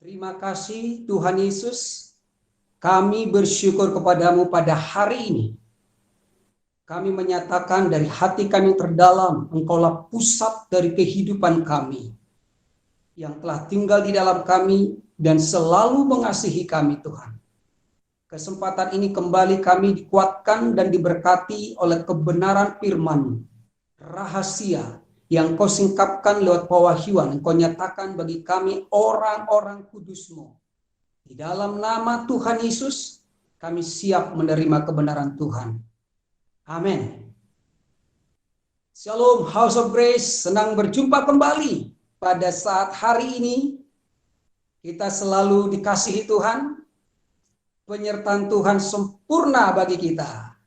Terima kasih Tuhan Yesus, kami bersyukur kepadamu pada hari ini. Kami menyatakan dari hati kami terdalam, Engkaulah pusat dari kehidupan kami, yang telah tinggal di dalam kami dan selalu mengasihi kami Tuhan. Kesempatan ini kembali kami dikuatkan dan diberkati oleh kebenaran firman-Mu, rahasia yang Kau singkapkan lewat pewahyuan, Engkau nyatakan bagi kami orang-orang kudus-Mu. Di dalam nama Tuhan Yesus, kami siap menerima kebenaran Tuhan. Amin. Shalom House of Grace, senang berjumpa kembali pada saat hari ini. Kita selalu dikasihi Tuhan, penyertaan Tuhan sempurna bagi kita.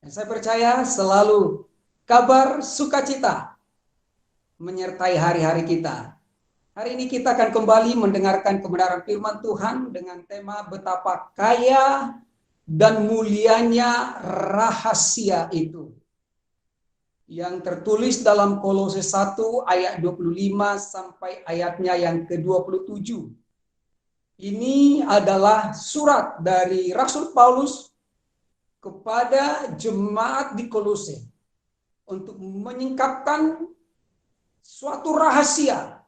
Dan saya percaya selalu kabar sukacita menyertai hari-hari kita. Hari ini kita akan kembali mendengarkan kebenaran firman Tuhan dengan tema betapa kaya dan mulianya rahasia itu, yang tertulis dalam Kolose 1 ayat 25 sampai ayatnya yang ke-27. Ini adalah surat dari Rasul Paulus kepada jemaat di Kolose untuk menyingkapkan suatu rahasia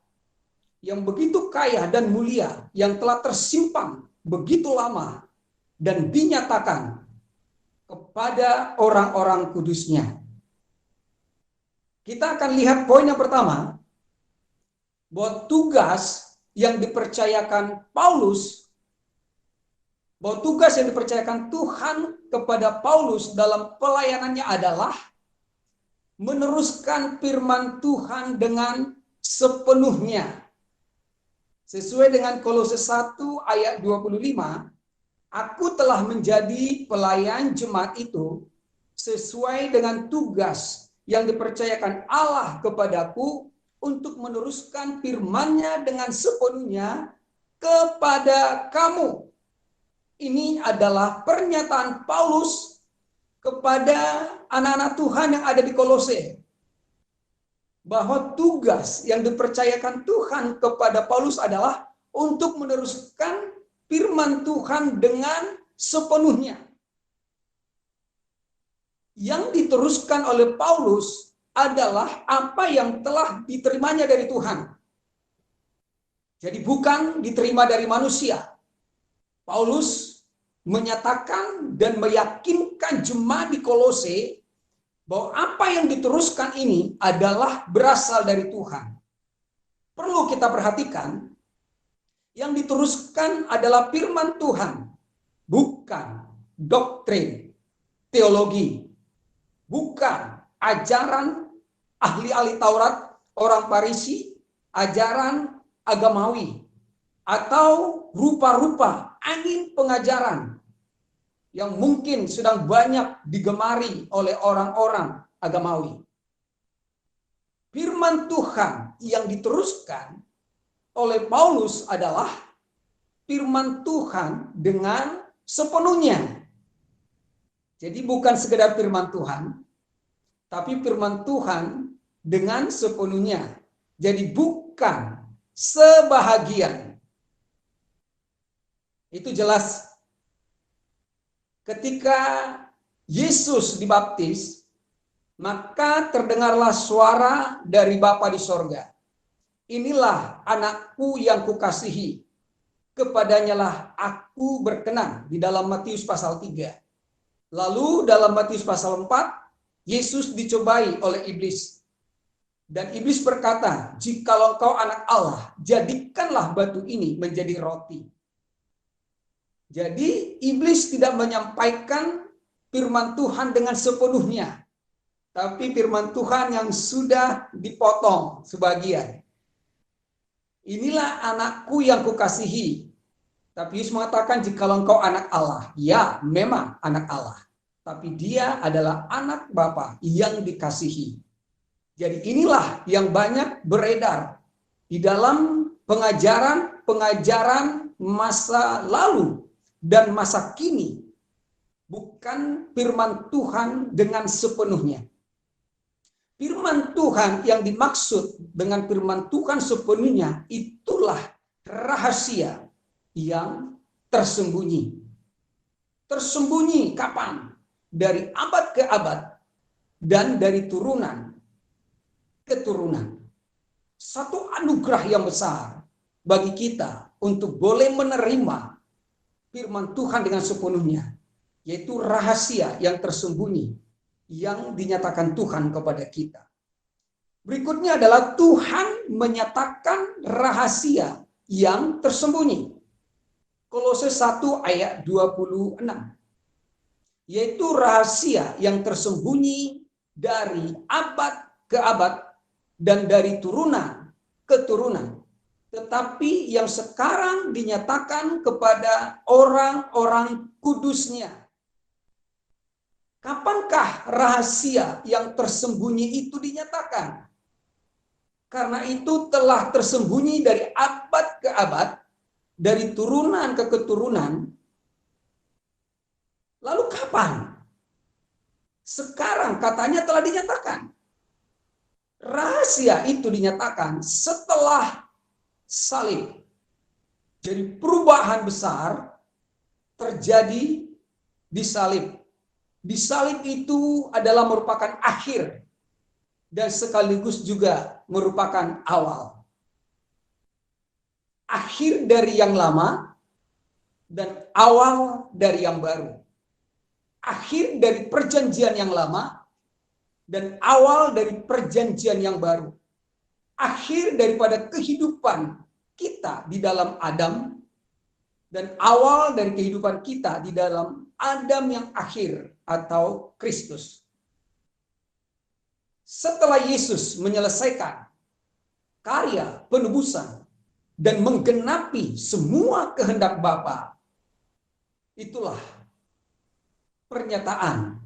yang begitu kaya dan mulia, yang telah tersimpan begitu lama dan dinyatakan kepada orang-orang kudusnya. Kita akan lihat poin yang pertama, bahwa tugas yang dipercayakan Paulus, bahwa tugas yang dipercayakan Tuhan kepada Paulus dalam pelayanannya adalah meneruskan firman Tuhan dengan sepenuhnya. Sesuai dengan Kolose 1 ayat 25, aku telah menjadi pelayan jemaat itu sesuai dengan tugas yang dipercayakan Allah kepadaku untuk meneruskan firman-Nya dengan sepenuhnya kepada kamu. Ini adalah pernyataan Paulus kepada anak-anak Tuhan yang ada di Kolose, bahwa tugas yang dipercayakan Tuhan kepada Paulus adalah untuk meneruskan firman Tuhan dengan sepenuhnya. Yang diteruskan oleh Paulus adalah apa yang telah diterimanya dari Tuhan. Jadi bukan diterima dari manusia. Paulus menyatakan dan meyakinkan jemaat di Kolose bahwa apa yang diteruskan ini adalah berasal dari Tuhan. Perlu kita perhatikan, yang diteruskan adalah firman Tuhan, bukan doktrin, teologi, bukan ajaran ahli-ahli Taurat, orang Farisi, ajaran agamawi, atau rupa-rupa angin pengajaran yang mungkin sedang banyak digemari oleh orang-orang agamawi. Firman Tuhan yang diteruskan oleh Paulus adalah firman Tuhan dengan sepenuhnya. Jadi bukan sekedar firman Tuhan, tapi firman Tuhan dengan sepenuhnya. Jadi bukan sebahagian. Itu jelas. Ketika Yesus dibaptis, maka terdengarlah suara dari Bapa di sorga. Inilah anakku yang kukasihi, kepadanya lah aku berkenan, di dalam Matius pasal 3. Lalu dalam Matius pasal 4, Yesus dicobai oleh iblis. Dan iblis berkata, jikalau engkau anak Allah, jadikanlah batu ini menjadi roti. Jadi iblis tidak menyampaikan firman Tuhan dengan sepenuhnya, tapi firman Tuhan yang sudah dipotong sebagian. Inilah anakku yang kukasihi. Tapi Yesus mengatakan jikalau engkau anak Allah, ya memang anak Allah, tapi dia adalah anak Bapa yang dikasihi. Jadi inilah yang banyak beredar di dalam pengajaran masa lalu dan masa kini, bukan firman Tuhan dengan sepenuhnya. Firman Tuhan yang dimaksud dengan firman Tuhan sepenuhnya, itulah rahasia yang tersembunyi. Tersembunyi kapan? Dari abad ke abad dan dari turunan ke turunan. Satu anugerah yang besar bagi kita untuk boleh menerima firman Tuhan dengan sepenuhnya, yaitu rahasia yang tersembunyi yang dinyatakan Tuhan kepada kita. Berikutnya adalah Tuhan menyatakan rahasia yang tersembunyi. Kolose 1 ayat 26. Yaitu rahasia yang tersembunyi dari abad ke abad dan dari turunan ke turunan. Tetapi yang sekarang dinyatakan kepada orang-orang kudusnya. Kapankah rahasia yang tersembunyi itu dinyatakan? Karena itu telah tersembunyi dari abad ke abad, dari turunan ke keturunan. Lalu kapan? Sekarang katanya telah dinyatakan. Rahasia itu dinyatakan setelah salib. Jadi perubahan besar terjadi di salib. Di salib itu adalah merupakan akhir dan sekaligus juga merupakan awal. Akhir dari yang lama dan awal dari yang baru. Akhir dari perjanjian yang lama dan awal dari perjanjian yang baru. Akhir daripada kehidupan kita di dalam Adam dan awal dari kehidupan kita di dalam Adam yang akhir atau Kristus. Setelah Yesus menyelesaikan karya penebusan dan menggenapi semua kehendak Bapa, itulah pernyataan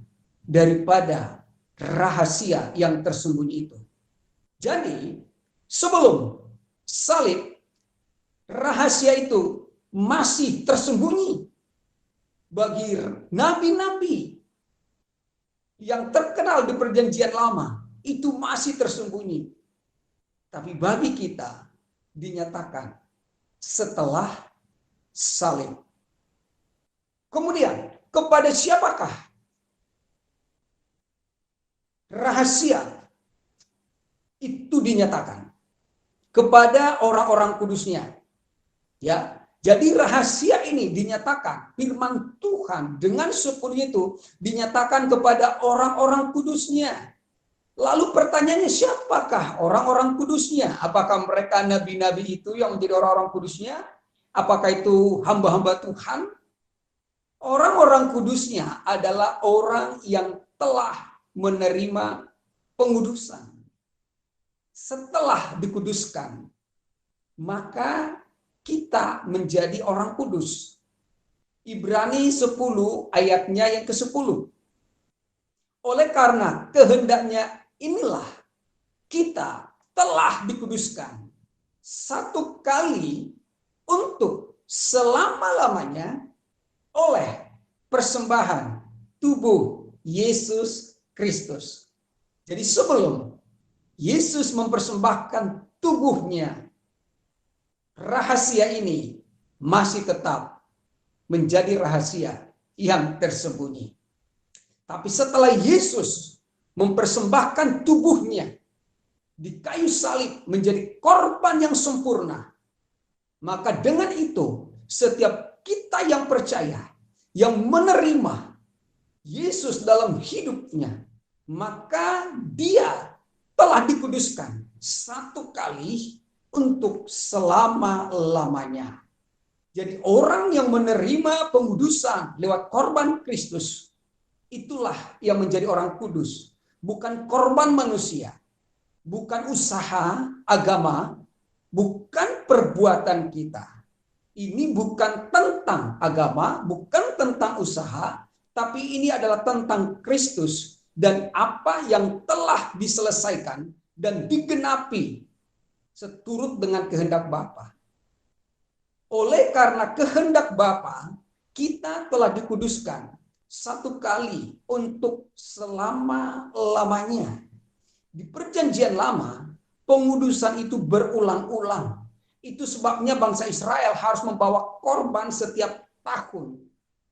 daripada rahasia yang tersembunyi itu. Jadi, sebelum salib, rahasia itu masih tersembunyi bagi nabi-nabi yang terkenal di perjanjian lama. Itu masih tersembunyi. Tapi bagi kita dinyatakan setelah salib. Kemudian, kepada siapakah rahasia itu dinyatakan? Kepada orang-orang kudusnya. Ya, jadi rahasia ini dinyatakan, firman Tuhan dengan sepenuhnya itu dinyatakan kepada orang-orang kudusnya. Lalu pertanyaannya, siapakah orang-orang kudusnya? Apakah mereka nabi-nabi itu yang menjadi orang-orang kudusnya? Apakah itu hamba-hamba Tuhan? Orang-orang kudusnya adalah orang yang telah menerima pengudusan. Setelah dikuduskan, maka kita menjadi orang kudus. Ibrani 10 ayatnya yang ke-10. Oleh karena kehendaknya inilah kita telah dikuduskan satu kali untuk selama-lamanya oleh persembahan tubuh Yesus Kristus. Jadi sebelum Yesus mempersembahkan tubuhnya, rahasia ini masih tetap menjadi rahasia yang tersembunyi. Tapi setelah Yesus mempersembahkan tubuhnya di kayu salib menjadi korban yang sempurna, maka dengan itu setiap kita yang percaya, yang menerima Yesus dalam hidupnya, maka dia telah dikuduskan satu kali untuk selama-lamanya. Jadi orang yang menerima pengudusan lewat korban Kristus, itulah yang menjadi orang kudus. Bukan korban manusia, bukan usaha agama, bukan perbuatan kita. Ini bukan tentang agama, bukan tentang usaha, tapi ini adalah tentang Kristus dan apa yang telah diselesaikan dan digenapi seturut dengan kehendak Bapa. Oleh karena kehendak Bapa, kita telah dikuduskan satu kali untuk selama-lamanya. Di perjanjian lama, pengudusan itu berulang-ulang. Itu sebabnya bangsa Israel harus membawa korban setiap tahun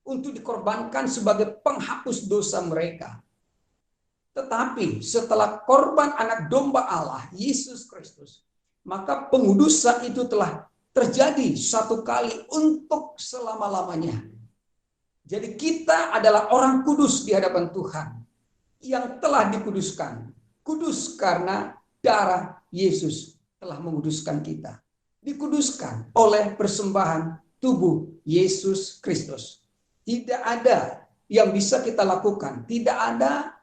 untuk dikorbankan sebagai penghapus dosa mereka. Tetapi setelah korban anak domba Allah, Yesus Kristus, maka pengudusan itu telah terjadi satu kali untuk selama-lamanya. Jadi kita adalah orang kudus di hadapan Tuhan yang telah dikuduskan. Kudus karena darah Yesus telah menguduskan kita. Dikuduskan oleh persembahan tubuh Yesus Kristus. Tidak ada yang bisa kita lakukan. Tidak ada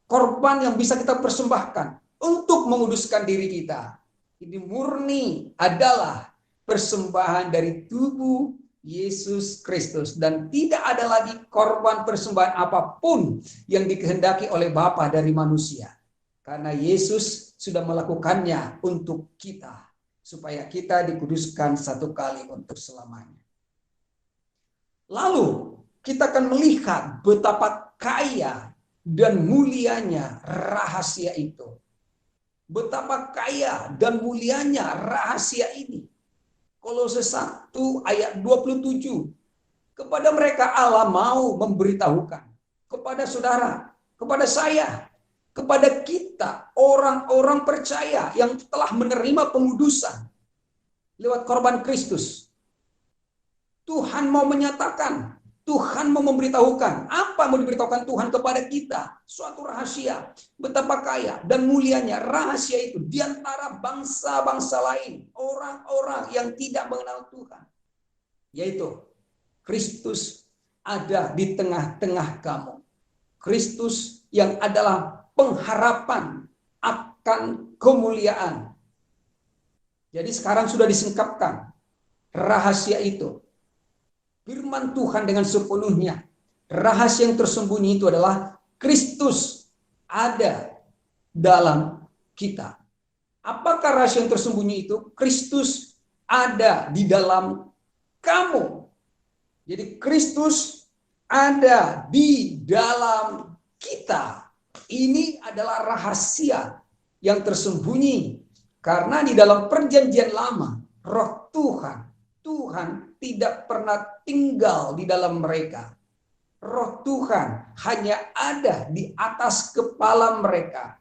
korban yang bisa kita persembahkan untuk menguduskan diri kita. Ini murni adalah persembahan dari tubuh Yesus Kristus. Dan tidak ada lagi korban persembahan apapun yang dikehendaki oleh Bapa dari manusia. Karena Yesus sudah melakukannya untuk kita. Supaya kita dikuduskan satu kali untuk selamanya. Lalu kita akan melihat betapa kaya dan mulianya rahasia itu. Betapa kaya dan mulianya rahasia ini. Kolose 1 ayat 27. Kepada mereka Allah mau memberitahukan. Kepada saudara, kepada saya, kepada kita, orang-orang percaya yang telah menerima pengudusan lewat korban Kristus. Tuhan mau menyatakan, Tuhan mau memberitahukan. Apa mau diberitahukan Tuhan kepada kita? Suatu rahasia. Betapa kaya dan mulianya rahasia itu di antara bangsa-bangsa lain. Orang-orang yang tidak mengenal Tuhan. Yaitu, Kristus ada di tengah-tengah kamu. Kristus yang adalah pengharapan akan kemuliaan. Jadi sekarang sudah disingkapkan rahasia itu. Firman Tuhan dengan sepenuhnya. Rahasia yang tersembunyi itu adalah Kristus ada dalam kita. Apakah rahasia yang tersembunyi itu? Kristus ada di dalam kamu. Jadi Kristus ada di dalam kita. Ini adalah rahasia yang tersembunyi. Karena di dalam perjanjian lama, roh Tuhan tidak pernah tinggal di dalam mereka. Roh Tuhan hanya ada di atas kepala mereka.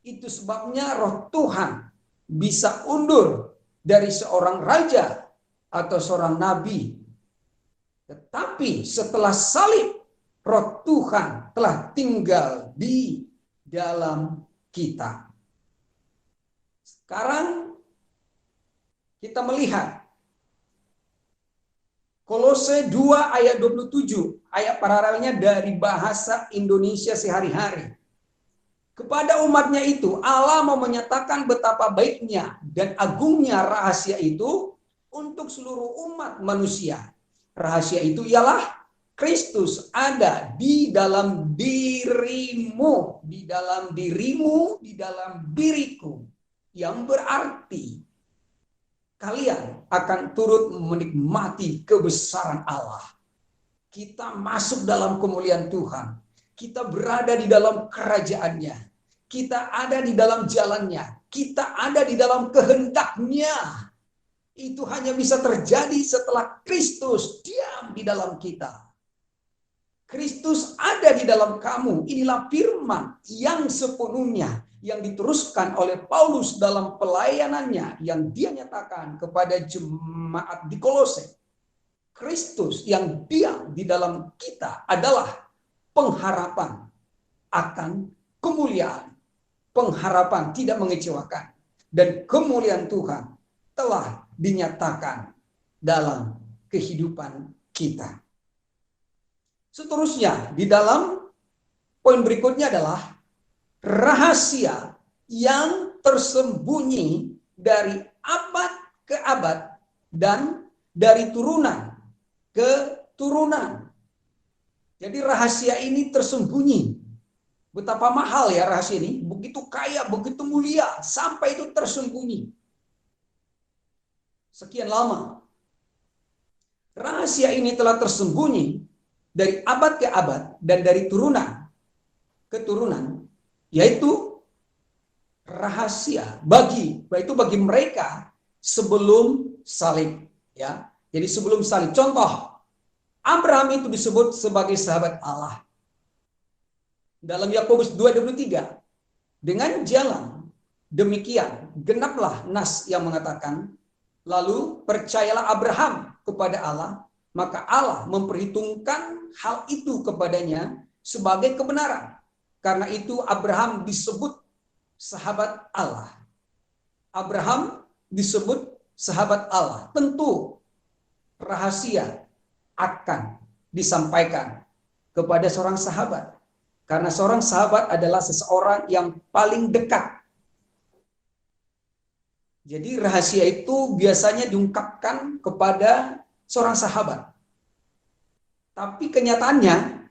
Itu sebabnya roh Tuhan bisa undur dari seorang raja atau seorang nabi. Tetapi setelah salib, roh Tuhan telah tinggal di dalam kita. Sekarang kita melihat Kolose 2 ayat 27, ayat paralelnya dari bahasa Indonesia sehari-hari. Kepada umatnya itu, Allah mau menyatakan betapa baiknya dan agungnya rahasia itu untuk seluruh umat manusia. Rahasia itu ialah Kristus ada di dalam dirimu, di dalam dirimu, di dalam diriku. Yang berarti kalian akan turut menikmati kebesaran Allah. Kita masuk dalam kemuliaan Tuhan. Kita berada di dalam kerajaannya. Kita ada di dalam jalannya. Kita ada di dalam kehendaknya. Itu hanya bisa terjadi setelah Kristus diam di dalam kita. Kristus ada di dalam kamu. Inilah firman yang sepenuhnya yang diteruskan oleh Paulus dalam pelayanannya yang dia nyatakan kepada jemaat di Kolose. Kristus yang diam di dalam kita adalah pengharapan akan kemuliaan. Pengharapan tidak mengecewakan. Dan kemuliaan Tuhan telah dinyatakan dalam kehidupan kita. Seterusnya, di dalam poin berikutnya adalah rahasia yang tersembunyi dari abad ke abad dan dari turunan ke turunan. Jadi rahasia ini tersembunyi. Betapa mahal ya rahasia ini, begitu kaya, begitu mulia, sampai itu tersembunyi. Sekian lama. Rahasia ini telah tersembunyi dari abad ke abad dan dari turunan ke turunan, yaitu rahasia bagi mereka sebelum salib, ya. Jadi sebelum salib. Contoh, Abraham itu disebut sebagai sahabat Allah. Dalam Yakobus 2:23, dengan jalan demikian genaplah nas yang mengatakan, lalu percayalah Abraham kepada Allah, maka Allah memperhitungkan hal itu kepadanya sebagai kebenaran. Karena itu Abraham disebut sahabat Allah. Abraham disebut sahabat Allah. Tentu rahasia akan disampaikan kepada seorang sahabat. Karena seorang sahabat adalah seseorang yang paling dekat. Jadi rahasia itu biasanya diungkapkan kepada seorang sahabat. Tapi kenyataannya,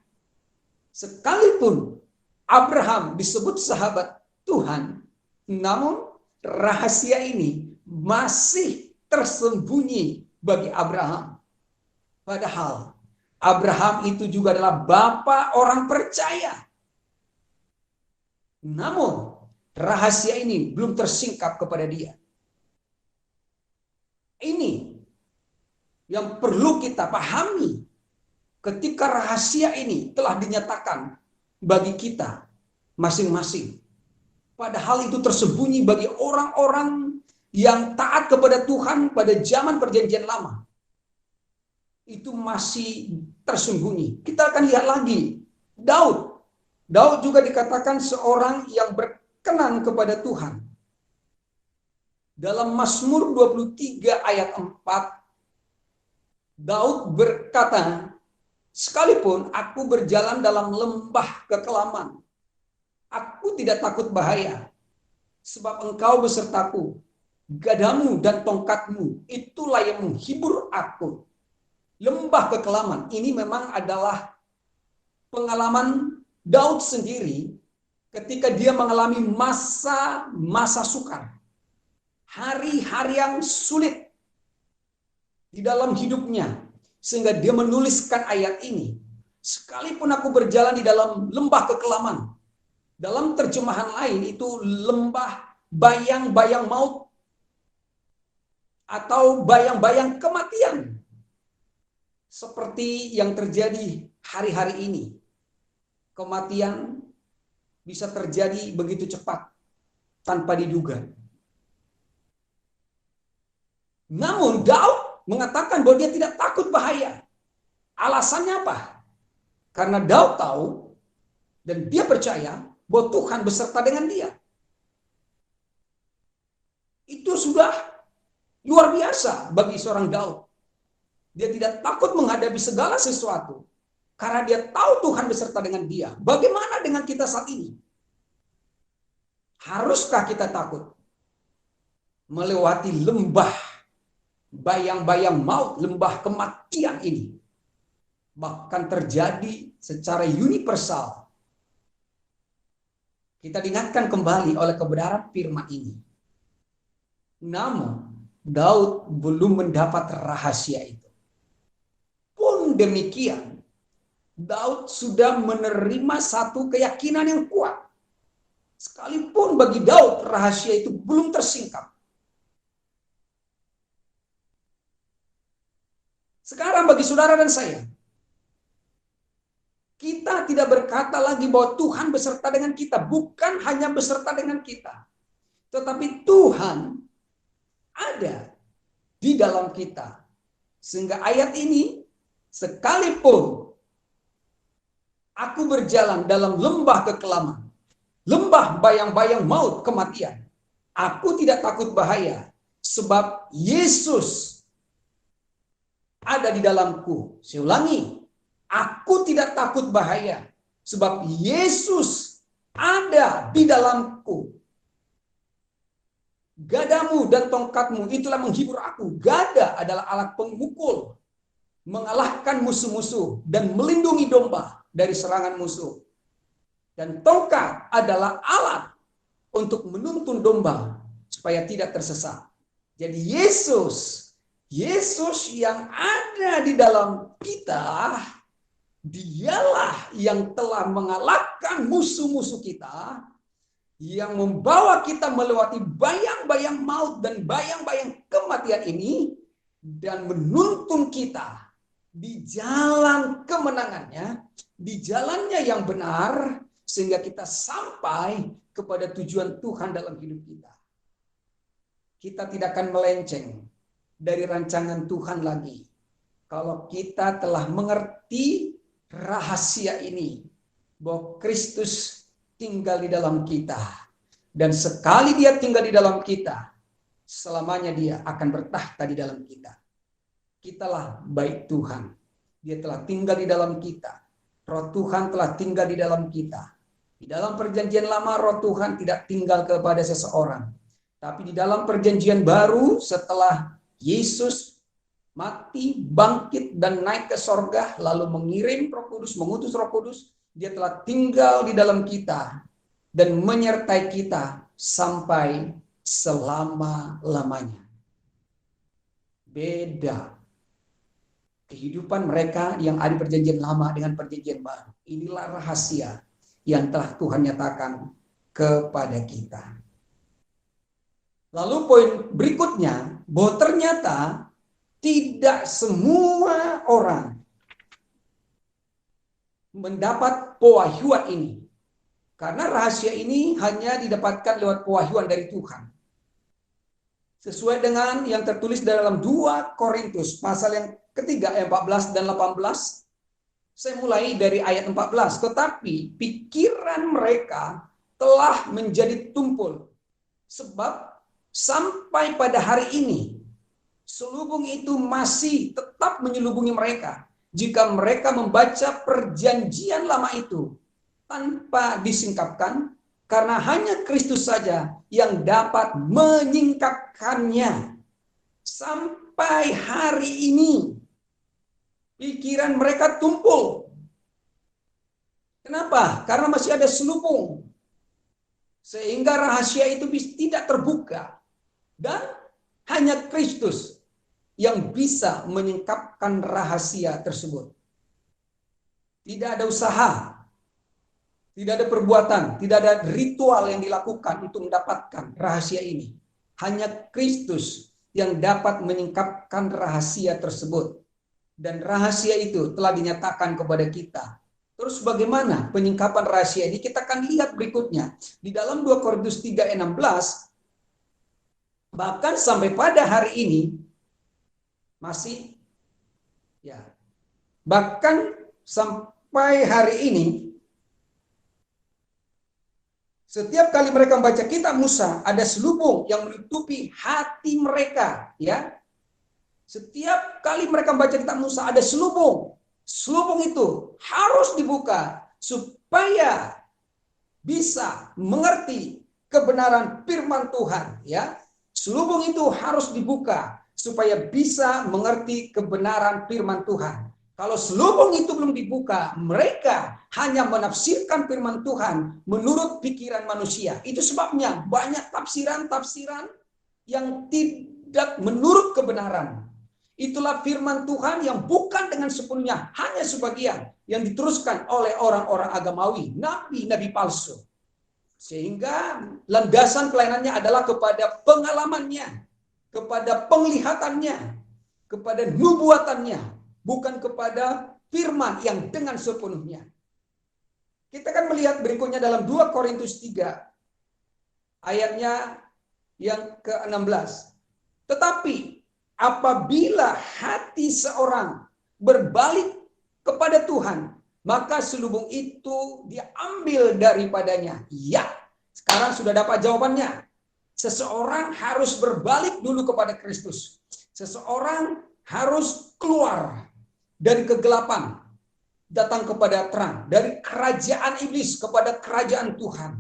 sekalipun Abraham disebut sahabat Tuhan, namun rahasia ini masih tersembunyi bagi Abraham. Padahal Abraham itu juga adalah bapa orang percaya. Namun rahasia ini belum tersingkap kepada dia. Ini yang perlu kita pahami ketika rahasia ini telah dinyatakan bagi kita masing-masing. Padahal itu tersembunyi bagi orang-orang yang taat kepada Tuhan pada zaman perjanjian lama. Itu masih tersembunyi. Kita akan lihat lagi Daud. Daud juga dikatakan seorang yang berkenan kepada Tuhan. Dalam Mazmur 23 ayat 4, Daud berkata, sekalipun aku berjalan dalam lembah kekelaman, aku tidak takut bahaya, sebab engkau besertaku. Gadamu dan tongkatmu, itulah yang menghibur aku. Lembah kekelaman ini memang adalah pengalaman Daud sendiri ketika dia mengalami masa sukar. Hari-hari yang sulit di dalam hidupnya, sehingga dia menuliskan ayat ini. Sekalipun aku berjalan di dalam lembah kekelaman, dalam terjemahan lain itu lembah bayang-bayang maut atau bayang-bayang kematian. Seperti yang terjadi hari-hari ini. Kematian bisa terjadi begitu cepat tanpa diduga. Namun Daud mengatakan bahwa dia tidak takut bahaya. Alasannya apa? Karena Daud tahu dan dia percaya bahwa Tuhan beserta dengan dia. Itu sudah luar biasa bagi seorang Daud. Dia tidak takut menghadapi segala sesuatu karena dia tahu Tuhan beserta dengan dia. Bagaimana dengan kita saat ini? Haruskah kita takut melewati lembah bayang-bayang maut, lembah kematian ini? Bahkan terjadi secara universal. Kita diingatkan kembali oleh kebenaran firman ini. Namun Daud belum mendapat rahasia itu. Pun demikian, Daud sudah menerima satu keyakinan yang kuat. Sekalipun bagi Daud rahasia itu belum tersingkap. Sekarang bagi saudara dan saya, kita tidak berkata lagi bahwa Tuhan beserta dengan kita. Bukan hanya beserta dengan kita, tetapi Tuhan ada di dalam kita. Sehingga ayat ini, sekalipun aku berjalan dalam lembah kekelaman, lembah bayang-bayang maut kematian, aku tidak takut bahaya, sebab Yesus ada di dalamku. Saya ulangi, aku tidak takut bahaya, sebab Yesus ada di dalamku. Gadamu dan tongkatmu itulah menghibur aku. Gada adalah alat pemukul, mengalahkan musuh-musuh dan melindungi domba dari serangan musuh. Dan tongkat adalah alat untuk menuntun domba supaya tidak tersesat. Jadi Yesus yang ada di dalam kita, dialah yang telah mengalahkan musuh-musuh kita, yang membawa kita melewati bayang-bayang maut dan bayang-bayang kematian ini dan menuntun kita di jalan kemenangannya, di jalannya yang benar, sehingga kita sampai kepada tujuan Tuhan dalam hidup kita. Kita tidak akan melenceng dari rancangan Tuhan lagi. Kalau kita telah mengerti rahasia ini, bahwa Kristus tinggal di dalam kita. Dan sekali dia tinggal di dalam kita, selamanya dia akan bertahta di dalam kita. Kitalah baik Tuhan. Dia telah tinggal di dalam kita. Roh Tuhan telah tinggal di dalam kita. Di dalam perjanjian lama roh Tuhan tidak tinggal kepada seseorang. Tapi di dalam perjanjian baru setelah Yesus mati, bangkit, dan naik ke sorga, lalu mengirim Roh Kudus, mengutus Roh Kudus, dia telah tinggal di dalam kita dan menyertai kita sampai selama-lamanya. Beda kehidupan mereka yang ada di perjanjian lama dengan perjanjian baru. Inilah rahasia yang telah Tuhan nyatakan kepada kita. Lalu poin berikutnya, bahwa ternyata tidak semua orang mendapat pewahyuan ini. Karena rahasia ini hanya didapatkan lewat pewahyuan dari Tuhan. Sesuai dengan yang tertulis dalam 2 Korintus pasal yang ketiga ayat 14 dan 18. Saya mulai dari ayat 14. Tetapi pikiran mereka telah menjadi tumpul. Sebab sampai pada hari ini selubung itu masih tetap menyelubungi mereka. Jika mereka membaca perjanjian lama itu tanpa disingkapkan, karena hanya Kristus saja yang dapat menyingkapkannya. Sampai hari ini, pikiran mereka tumpul. Kenapa? Karena masih ada selubung. Sehingga rahasia itu tidak terbuka. Dan hanya Kristus yang bisa menyingkapkan rahasia tersebut. Tidak ada usaha, tidak ada perbuatan, tidak ada ritual yang dilakukan untuk mendapatkan rahasia ini. Hanya Kristus yang dapat menyingkapkan rahasia tersebut. Dan rahasia itu telah dinyatakan kepada kita. Terus bagaimana penyingkapan rahasia ini? Kita akan lihat berikutnya. Di dalam 2 Korintus 3:16, bahkan sampai pada hari ini, masih, ya, bahkan sampai hari ini, setiap kali mereka membaca kitab Musa, ada selubung yang menutupi hati mereka, ya. Setiap kali mereka membaca kitab Musa, ada selubung. Selubung itu harus dibuka supaya bisa mengerti kebenaran firman Tuhan, ya. Selubung itu harus dibuka supaya bisa mengerti kebenaran firman Tuhan. Kalau selubung itu belum dibuka, mereka hanya menafsirkan firman Tuhan menurut pikiran manusia. Itu sebabnya banyak tafsiran-tafsiran yang tidak menurut kebenaran. Itulah firman Tuhan yang bukan dengan sepenuhnya, hanya sebagian yang diteruskan oleh orang-orang agamawi, nabi-nabi palsu. Sehingga landasan pelayanannya adalah kepada pengalamannya, kepada penglihatannya, kepada nubuatannya, bukan kepada firman yang dengan sepenuhnya. Kita akan melihat berikutnya dalam 2 Korintus 3 ayatnya yang ke-16. Tetapi apabila hati seorang berbalik kepada Tuhan, maka selubung itu diambil daripadanya. Ya, sekarang sudah dapat jawabannya. Seseorang harus berbalik dulu kepada Kristus. Seseorang harus keluar dari kegelapan, datang kepada terang. Dari kerajaan iblis kepada kerajaan Tuhan.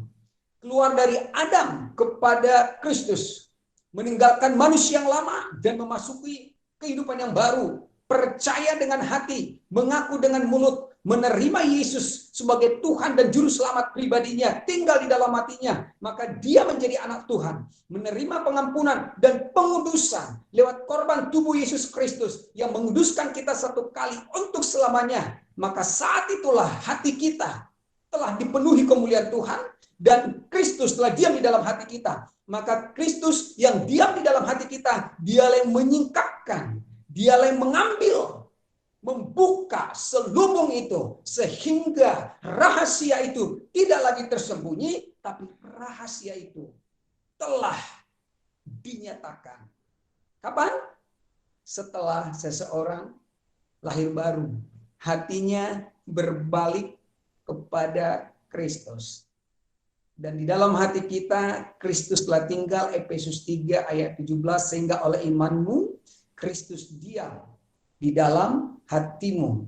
Keluar dari Adam kepada Kristus. Meninggalkan manusia yang lama dan memasuki kehidupan yang baru. Percaya dengan hati, mengaku dengan mulut, menerima Yesus sebagai Tuhan dan Juru Selamat pribadinya, tinggal di dalam hatinya, maka dia menjadi anak Tuhan, menerima pengampunan dan pengudusan lewat korban tubuh Yesus Kristus yang menguduskan kita satu kali untuk selamanya. Maka saat itulah hati kita telah dipenuhi kemuliaan Tuhan dan Kristus telah diam di dalam hati kita, maka Kristus yang diam di dalam hati kita, dialah yang menyingkapkan, dialah yang mengambil, membuka selubung itu, sehingga rahasia itu tidak lagi tersembunyi, tapi rahasia itu telah dinyatakan. Kapan? Setelah seseorang lahir baru, hatinya berbalik kepada Kristus. Dan di dalam hati kita, Kristus telah tinggal, Efesus 3 ayat 17, sehingga oleh imanmu, Kristus diam di dalam hatimu.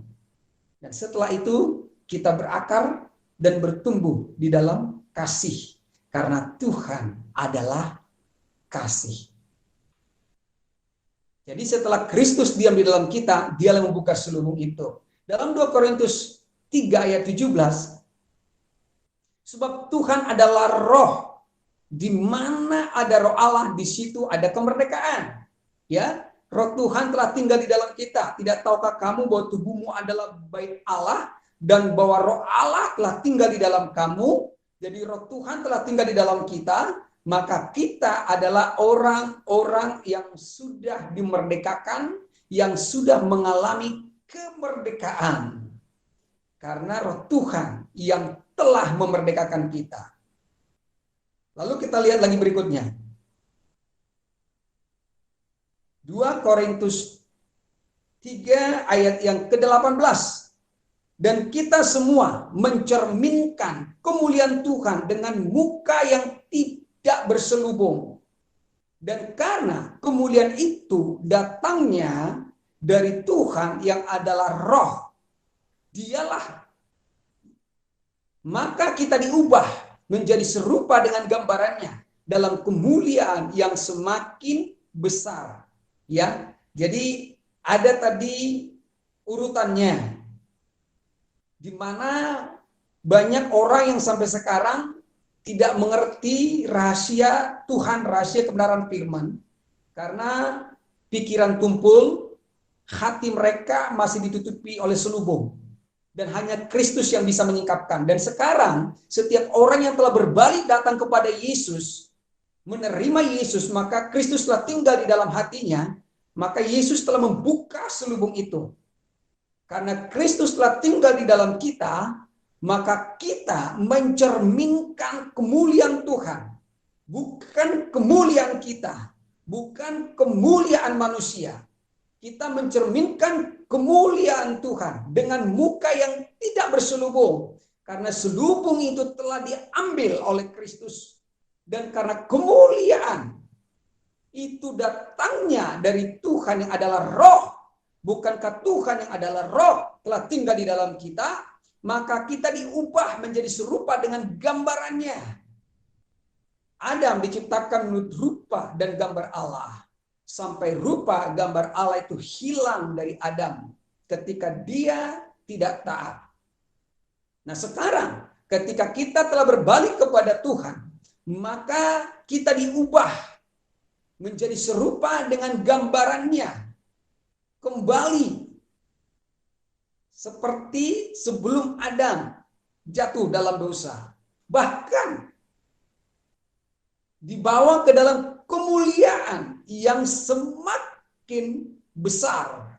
Dan setelah itu, kita berakar dan bertumbuh di dalam kasih. Karena Tuhan adalah kasih. Jadi setelah Kristus diam di dalam kita, Dialah yang membuka selubung itu. Dalam 2 Korintus 3 ayat 17, sebab Tuhan adalah roh, di mana ada roh Allah, di situ ada kemerdekaan. Ya, roh Tuhan telah tinggal di dalam kita. Tidak tahukah kamu bahwa tubuhmu adalah bait Allah dan bahwa roh Allah telah tinggal di dalam kamu? Jadi roh Tuhan telah tinggal di dalam kita, maka kita adalah orang-orang yang sudah dimerdekakan, yang sudah mengalami kemerdekaan. Karena roh Tuhan yang telah memerdekakan kita. Lalu kita lihat lagi berikutnya. 2 Korintus 3 ayat yang ke-18. Dan kita semua mencerminkan kemuliaan Tuhan dengan muka yang tidak berselubung. Dan karena kemuliaan itu datangnya dari Tuhan yang adalah roh, Dialah, maka kita diubah menjadi serupa dengan gambarannya dalam kemuliaan yang semakin besar. Ya, jadi ada tadi urutannya, di mana banyak orang yang sampai sekarang tidak mengerti rahasia Tuhan, rahasia kebenaran firman, karena pikiran tumpul, hati mereka masih ditutupi oleh selubung. Dan hanya Kristus yang bisa menyingkapkan. Dan sekarang setiap orang yang telah berbalik datang kepada Yesus, menerima Yesus, maka Kristus telah tinggal di dalam hatinya, maka Yesus telah membuka selubung itu. Karena Kristus telah tinggal di dalam kita, maka kita mencerminkan kemuliaan Tuhan. Bukan kemuliaan kita, bukan kemuliaan manusia. Kita mencerminkan kemuliaan Tuhan dengan muka yang tidak berselubung. Karena selubung itu telah diambil oleh Kristus. Dan karena kemuliaan itu datangnya dari Tuhan yang adalah roh. Bukankah Tuhan yang adalah roh telah tinggal di dalam kita? Maka kita diubah menjadi serupa dengan gambarannya. Adam diciptakan menurut rupa dan gambar Allah. Sampai rupa gambar Allah itu hilang dari Adam ketika dia tidak taat. Nah sekarang ketika kita telah berbalik kepada Tuhan, maka kita diubah menjadi serupa dengan gambarannya. Kembali seperti sebelum Adam jatuh dalam dosa. Bahkan dibawa ke dalam kemuliaan yang semakin besar.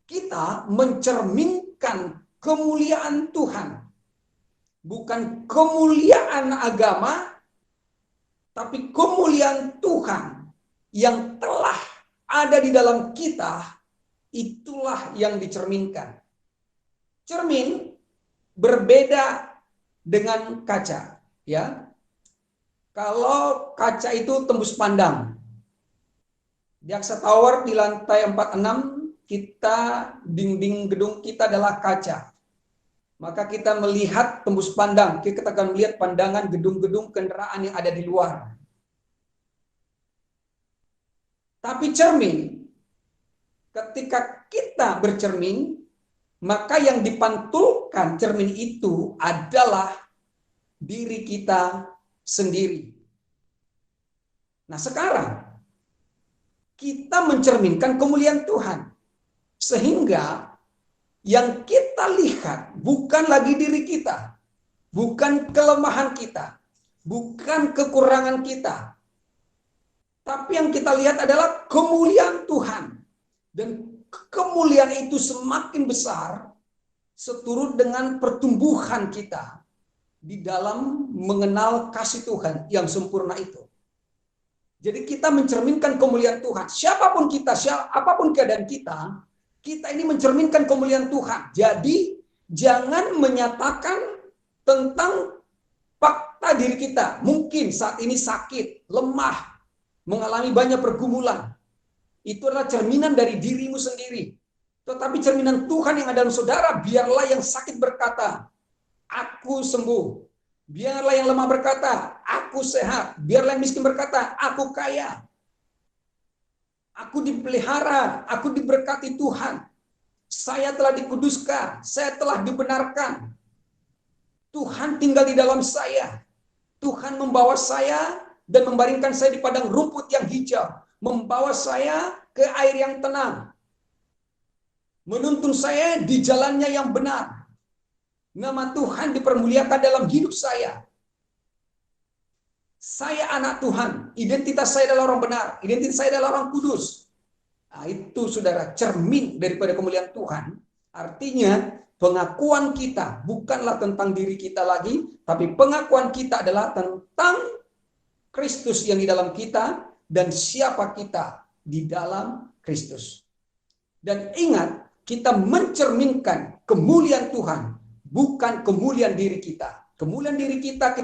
Kita mencerminkan kemuliaan Tuhan. Bukan kemuliaan agama, tapi kemuliaan Tuhan yang telah ada di dalam kita, itulah yang dicerminkan. Cermin berbeda dengan kaca, ya. Kalau kaca itu tembus pandang. Di Aksa Tower di lantai 46, kita dinding gedung kita adalah kaca. Maka kita melihat tembus pandang, kita akan melihat pandangan gedung-gedung kendaraan yang ada di luar. Tapi cermin, ketika kita bercermin, maka yang dipantulkan cermin itu adalah diri kita sendiri. Nah sekarang kita mencerminkan kemuliaan Tuhan, sehingga yang kita lihat bukan lagi diri kita, bukan kelemahan kita, bukan kekurangan kita. Tapi yang kita lihat adalah kemuliaan Tuhan. Dan kemuliaan itu semakin besar seturut dengan pertumbuhan kita di dalam mengenal kasih Tuhan yang sempurna itu. Jadi kita mencerminkan kemuliaan Tuhan. Siapapun kita, apapun keadaan kita, kita ini mencerminkan kemuliaan Tuhan. Jadi jangan menyatakan tentang fakta diri kita. Mungkin saat ini sakit, lemah, mengalami banyak pergumulan. Itu adalah cerminan dari dirimu sendiri. Tetapi cerminan Tuhan yang ada dalam saudara, biarlah yang sakit berkata, aku sembuh. Biarlah yang lemah berkata, aku sehat. Biarlah yang miskin berkata, aku kaya. Aku dipelihara, aku diberkati Tuhan. Saya telah dikuduskan, saya telah dibenarkan. Tuhan tinggal di dalam saya. Tuhan membawa saya dan membaringkan saya di padang rumput yang hijau. Membawa saya ke air yang tenang. Menuntun saya di jalannya yang benar. Nama Tuhan dipermuliakan dalam hidup saya. Saya anak Tuhan. Identitas saya adalah orang benar. Identitas saya adalah orang kudus. Nah, itu saudara, cermin daripada kemuliaan Tuhan. Artinya pengakuan kita bukanlah tentang diri kita lagi, tapi pengakuan kita adalah tentang Kristus yang di dalam kita dan siapa kita di dalam Kristus. Dan ingat, kita mencerminkan kemuliaan Tuhan, bukan kemuliaan diri kita. Kemuliaan diri kita,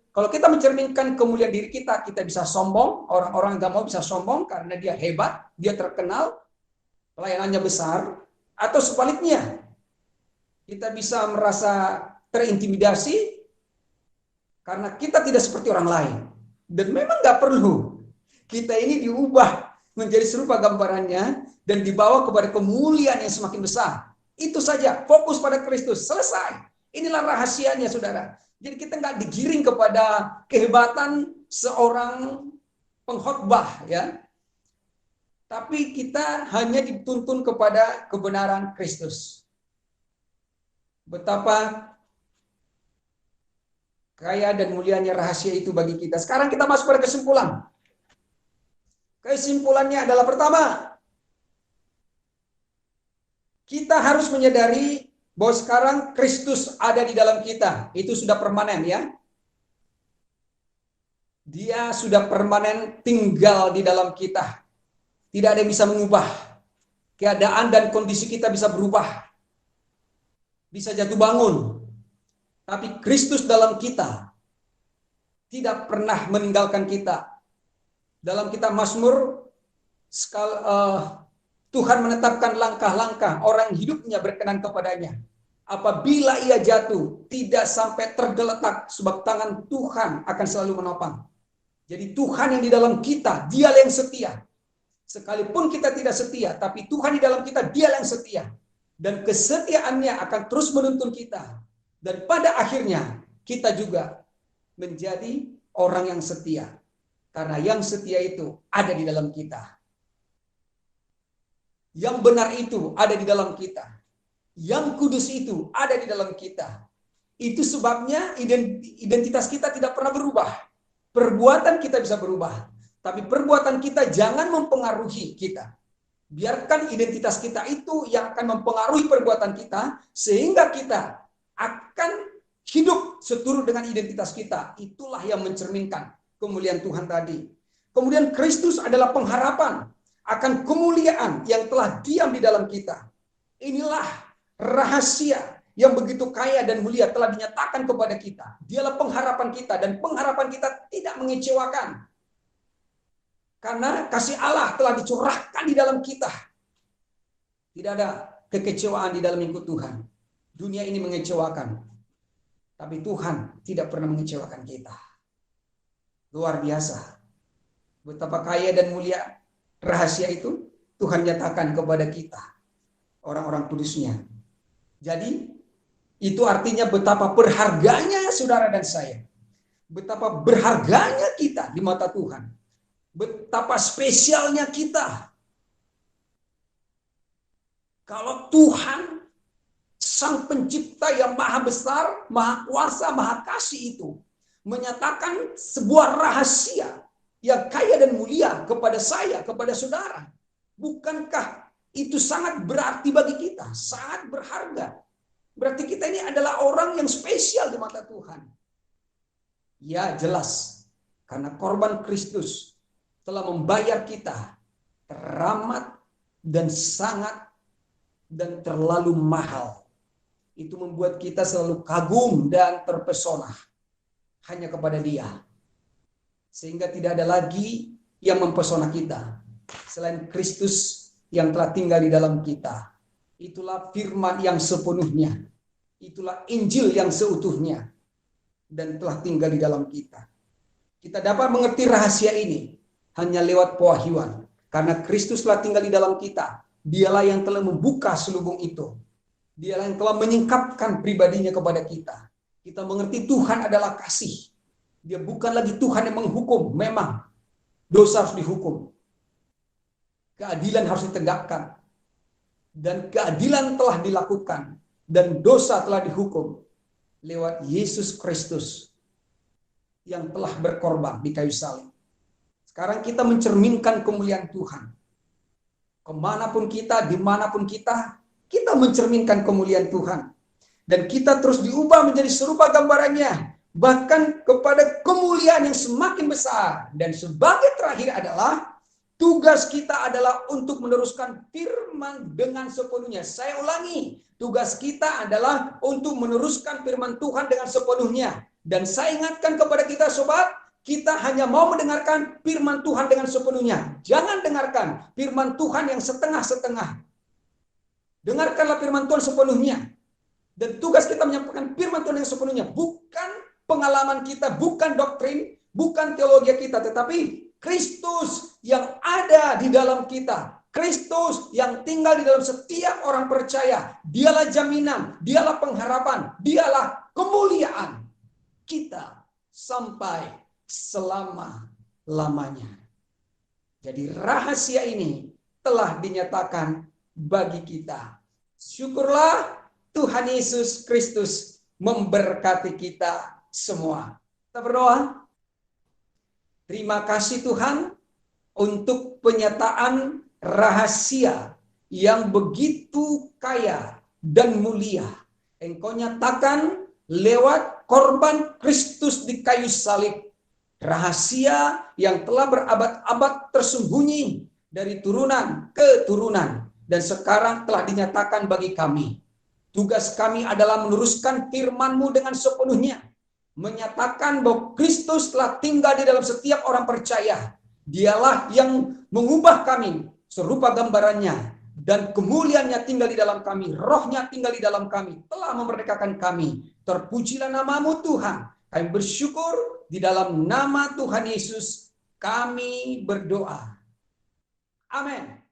kalau kita mencerminkan kemuliaan diri kita, kita bisa sombong. Orang-orang gak mau bisa sombong karena dia hebat, dia terkenal, pelayanannya besar. Atau sebaliknya, kita bisa merasa terintimidasi karena kita tidak seperti orang lain. Dan memang gak perlu. Kita ini diubah menjadi serupa gambarannya dan dibawa kepada kemuliaan yang semakin besar. Itu saja, fokus pada Kristus, selesai. Inilah rahasianya, saudara. Jadi kita nggak digiring kepada kehebatan seorang pengkhotbah, ya. Tapi kita hanya dituntun kepada kebenaran Kristus. Betapa kaya dan mulianya rahasia itu bagi kita. Sekarang kita masuk pada kesimpulan. Kesimpulannya adalah pertama, kita harus menyadari bahwa sekarang Kristus ada di dalam kita. Itu sudah permanen, ya. Dia sudah permanen tinggal di dalam kita. Tidak ada yang bisa mengubah. Keadaan dan kondisi kita bisa berubah. Bisa jatuh bangun. Tapi Kristus dalam kita tidak pernah meninggalkan kita. Dalam kitab Mazmur, Tuhan menetapkan langkah-langkah orang hidupnya berkenan kepadanya. Apabila ia jatuh, tidak sampai tergeletak, sebab tangan Tuhan akan selalu menopang. Jadi Tuhan yang di dalam kita, dialah yang setia. Sekalipun kita tidak setia, tapi Tuhan di dalam kita, dialah yang setia. Dan kesetiaannya akan terus menuntun kita. Dan pada akhirnya, kita juga menjadi orang yang setia. Karena yang setia itu ada di dalam kita. Yang benar itu ada di dalam kita. Yang kudus itu ada di dalam kita. Itu sebabnya identitas kita tidak pernah berubah. Perbuatan kita bisa berubah. Tapi perbuatan kita jangan mempengaruhi kita. Biarkan identitas kita itu yang akan mempengaruhi perbuatan kita. Sehingga kita akan hidup seturut dengan identitas kita. Itulah yang mencerminkan kemuliaan Tuhan tadi. Kemudian Kristus adalah pengharapan akan kemuliaan yang telah diam di dalam kita. Inilah rahasia yang begitu kaya dan mulia telah dinyatakan kepada kita. Dialah pengharapan kita dan pengharapan kita tidak mengecewakan. Karena kasih Allah telah dicurahkan di dalam kita. Tidak ada kekecewaan di dalam mengikut Tuhan. Dunia ini mengecewakan. Tapi Tuhan tidak pernah mengecewakan kita. Luar biasa. Betapa kaya dan mulia rahasia itu Tuhan nyatakan kepada kita. Orang-orang kudusnya. Jadi itu artinya betapa berharganya saudara dan saya. Betapa berharganya kita di mata Tuhan. Betapa spesialnya kita. Kalau Tuhan Sang Pencipta yang maha besar, maha kuasa, maha kasih itu menyatakan sebuah rahasia yang kaya dan mulia kepada saya, kepada saudara. Bukankah itu sangat berarti bagi kita, sangat berharga? Berarti kita ini adalah orang yang spesial di mata Tuhan. Ya, jelas. Karena korban Kristus telah membayar kita teramat dan sangat dan terlalu mahal. Itu membuat kita selalu kagum dan terpesona hanya kepada Dia. Sehingga tidak ada lagi yang mempesona kita selain Kristus yang telah tinggal di dalam kita. Itulah firman yang sepenuhnya. Itulah Injil yang seutuhnya dan telah tinggal di dalam kita. Kita dapat mengerti rahasia ini hanya lewat pewahyuan. Karena Kristus telah tinggal di dalam kita. Dialah yang telah membuka selubung itu. Dialah yang telah menyingkapkan pribadinya kepada kita. Kita mengerti Tuhan adalah kasih. Dia bukan lagi Tuhan yang menghukum. Memang dosa harus dihukum. Keadilan harus ditegakkan. Dan keadilan telah dilakukan. Dan dosa telah dihukum. Lewat Yesus Kristus yang telah berkorban di kayu salib. Sekarang kita mencerminkan kemuliaan Tuhan. Kemanapun kita, dimanapun kita mencerminkan kemuliaan Tuhan. Dan kita terus diubah menjadi serupa gambarannya. Bahkan kepada kemuliaan yang semakin besar. Dan sebagai terakhir adalah, tugas kita adalah untuk meneruskan firman dengan sepenuhnya. Saya ulangi, tugas kita adalah untuk meneruskan firman Tuhan dengan sepenuhnya. Dan saya ingatkan kepada kita sobat, kita hanya mau mendengarkan firman Tuhan dengan sepenuhnya. Jangan dengarkan firman Tuhan yang setengah-setengah. Dengarkanlah firman Tuhan sepenuhnya. Dan tugas kita menyampaikan firman Tuhan yang sepenuhnya. Bukan pengalaman kita, bukan doktrin, bukan teologi kita. Tetapi Kristus yang ada di dalam kita. Kristus yang tinggal di dalam setiap orang percaya. Dialah jaminan, dialah pengharapan, dialah kemuliaan kita sampai selama-lamanya. Jadi rahasia ini telah dinyatakan bagi kita. Syukurlah Tuhan Yesus Kristus memberkati kita semua. Kita berdoa. Terima kasih Tuhan untuk penyataan rahasia yang begitu kaya dan mulia. Engkau nyatakan lewat korban Kristus di kayu salib. Rahasia yang telah berabad-abad tersembunyi dari turunan ke turunan. Dan sekarang telah dinyatakan bagi kami. Tugas kami adalah meneruskan firman-Mu dengan sepenuhnya. Menyatakan bahwa Kristus telah tinggal di dalam setiap orang percaya. Dialah yang mengubah kami serupa gambarannya. Dan kemuliaannya tinggal di dalam kami. Rohnya tinggal di dalam kami. Telah memerdekakan kami. Terpujilah nama-Mu Tuhan. Kami bersyukur di dalam nama Tuhan Yesus. Kami berdoa. Amin.